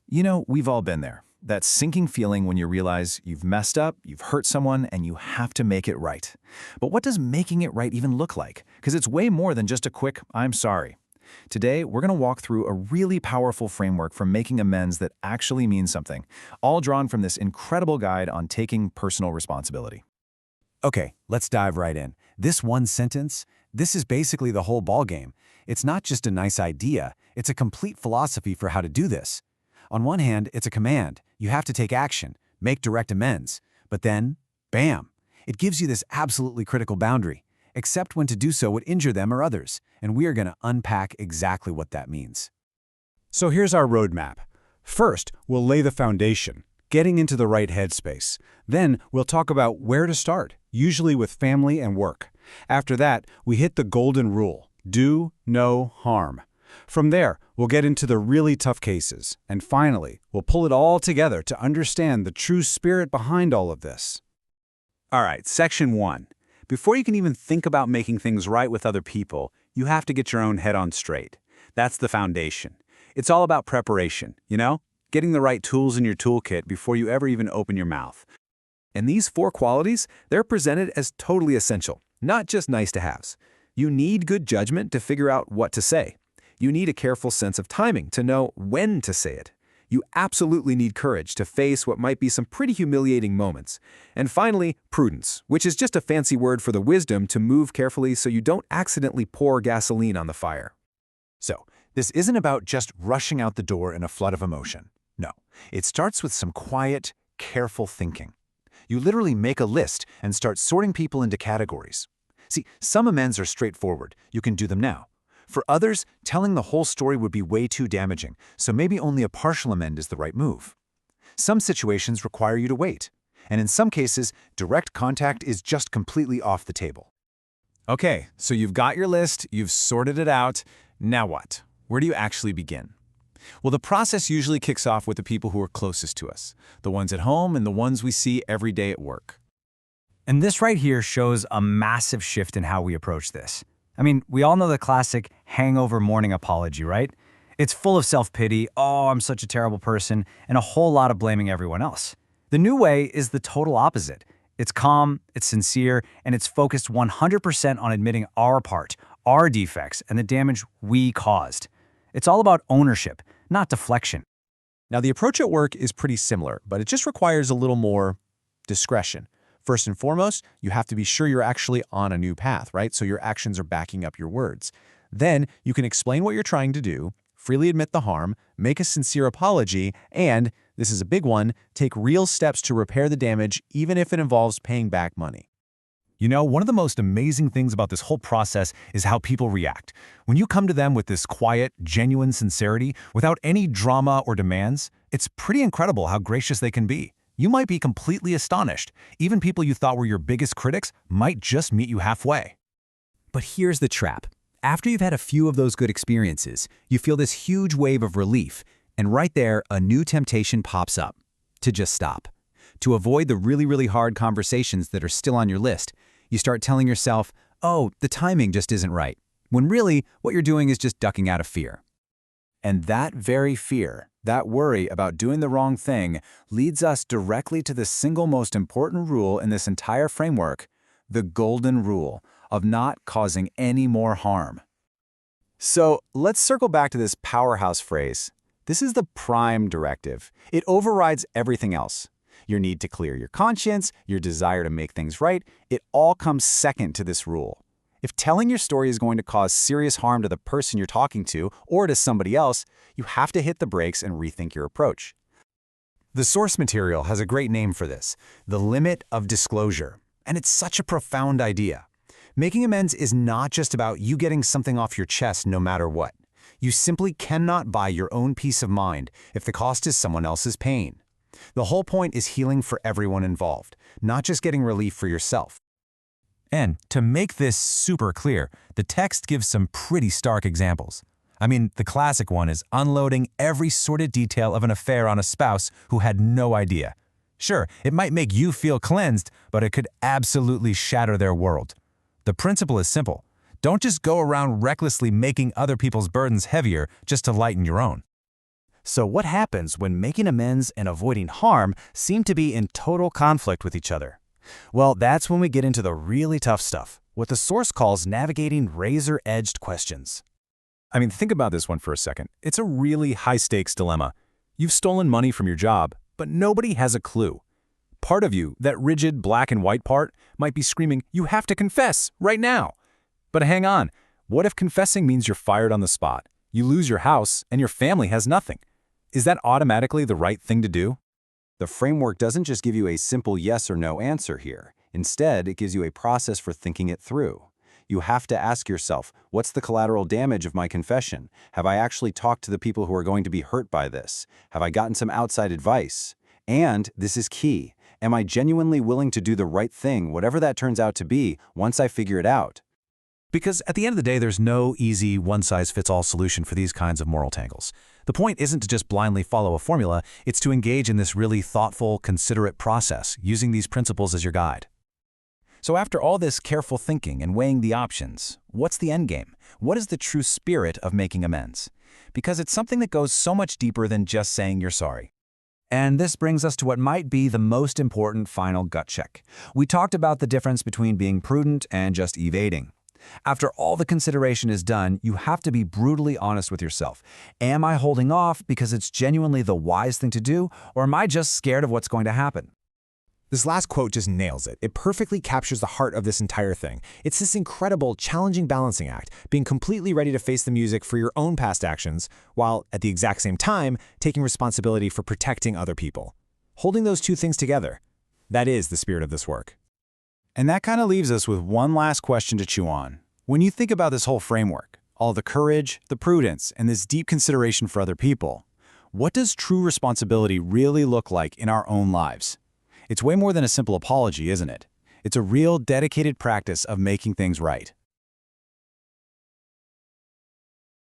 You know, we've all been there. That sinking feeling when you realize you've messed up, you've hurt someone, and you have to make it right. But what does making it right even look like? Because it's way more than just a quick, I'm sorry. Today, we're going to walk through a really powerful framework for making amends that actually means something, all drawn from this incredible guide on taking personal responsibility. Okay, let's dive right in. This one sentence, this is basically the whole ballgame. It's not just a nice idea, it's a complete philosophy for how to do this. On one hand, it's a command. You have to take action, make direct amends. But then, bam, it gives you this absolutely critical boundary. Accept when to do so would injure them or others, and we are going to unpack exactly what that means. So here's our roadmap. First, we'll lay the foundation, getting into the right headspace. Then we'll talk about where to start, usually with family and work. After that, we hit the golden rule: do no harm. From there, we'll get into the really tough cases. And finally, we'll pull it all together to understand the true spirit behind all of this. All right, section 1. Before you can even think about making things right with other people, you have to get your own head on straight. That's the foundation. It's all about preparation, getting the right tools in your toolkit before you ever even open your mouth. And these 4 qualities, they're presented as totally essential, not just nice-to-haves. You need good judgment to figure out what to say. You need a careful sense of timing to know when to say it. You absolutely need courage to face what might be some pretty humiliating moments. And finally, prudence, which is just a fancy word for the wisdom to move carefully so you don't accidentally pour gasoline on the fire. So, this isn't about just rushing out the door in a flood of emotion. No, it starts with some quiet, careful thinking. You literally make a list and start sorting people into categories. See, some amends are straightforward. You can do them now. For others, telling the whole story would be way too damaging, so maybe only a partial amend is the right move. Some situations require you to wait, and in some cases, direct contact is just completely off the table. Okay, so you've got your list, you've sorted it out. Now what? Where do you actually begin? Well, the process usually kicks off with the people who are closest to us, the ones at home and the ones we see every day at work. And this right here shows a massive shift in how we approach this. I mean, we all know the classic hangover morning apology, right? It's full of self-pity, oh, I'm such a terrible person, and a whole lot of blaming everyone else. The new way is the total opposite. It's calm, it's sincere, and it's focused 100% on admitting our part, our defects, and the damage we caused. It's all about ownership, not deflection. Now, the approach at work is pretty similar, but it just requires a little more discretion. First and foremost, you have to be sure you're actually on a new path, right? So your actions are backing up your words. Then you can explain what you're trying to do, freely admit the harm, make a sincere apology, and, this is a big one, take real steps to repair the damage, even if it involves paying back money. You know, one of the most amazing things about this whole process is how people react. When you come to them with this quiet, genuine sincerity, without any drama or demands, it's pretty incredible how gracious they can be. You might be completely astonished. Even people you thought were your biggest critics might just meet you halfway. But here's the trap. After you've had a few of those good experiences, you feel this huge wave of relief, and right there, a new temptation pops up. To just stop. To avoid the really hard conversations that are still on your list, you start telling yourself, oh, the timing just isn't right, when really, what you're doing is just ducking out of fear. And that very fear, that worry about doing the wrong thing, leads us directly to the single most important rule in this entire framework, the golden rule of not causing any more harm. So let's circle back to this powerhouse phrase. This is the prime directive. It overrides everything else. Your need to clear your conscience, your desire to make things right, it all comes second to this rule. If telling your story is going to cause serious harm to the person you're talking to or to somebody else, you have to hit the brakes and rethink your approach. The source material has a great name for this, the limit of disclosure. And it's such a profound idea. Making amends is not just about you getting something off your chest no matter what. You simply cannot buy your own peace of mind if the cost is someone else's pain. The whole point is healing for everyone involved, not just getting relief for yourself. And to make this super clear, the text gives some pretty stark examples. I mean, the classic one is unloading every sordid detail of an affair on a spouse who had no idea. Sure, it might make you feel cleansed, but it could absolutely shatter their world. The principle is simple. Don't just go around recklessly making other people's burdens heavier just to lighten your own. So what happens when making amends and avoiding harm seem to be in total conflict with each other? Well, that's when we get into the really tough stuff, what the source calls navigating razor-edged questions. I mean, think about this one for a second. It's a really high-stakes dilemma. You've stolen money from your job, but nobody has a clue. Part of you, that rigid black and white part, might be screaming, "You have to confess, right now!" But hang on, what if confessing means you're fired on the spot? You lose your house, and your family has nothing. Is that automatically the right thing to do? The framework doesn't just give you a simple yes or no answer here. Instead, it gives you a process for thinking it through. You have to ask yourself, what's the collateral damage of my confession? Have I actually talked to the people who are going to be hurt by this? Have I gotten some outside advice? And, this is key, am I genuinely willing to do the right thing, whatever that turns out to be, once I figure it out? Because at the end of the day, there's no easy one-size-fits-all solution for these kinds of moral tangles. The point isn't to just blindly follow a formula, it's to engage in this really thoughtful, considerate process, using these principles as your guide. So after all this careful thinking and weighing the options, what's the endgame? What is the true spirit of making amends? Because it's something that goes so much deeper than just saying you're sorry. And this brings us to what might be the most important final gut check. We talked about the difference between being prudent and just evading. After all the consideration is done, you have to be brutally honest with yourself. Am I holding off because it's genuinely the wise thing to do, or am I just scared of what's going to happen? This last quote just nails it. It perfectly captures the heart of this entire thing. It's this incredible, challenging balancing act, being completely ready to face the music for your own past actions, while at the exact same time, taking responsibility for protecting other people. Holding those two things together, that is the spirit of this work. And that kind of leaves us with one last question to chew on. When you think about this whole framework, all the courage, the prudence, and this deep consideration for other people, what does true responsibility really look like in our own lives? It's way more than a simple apology, isn't it? It's a real, dedicated practice of making things right.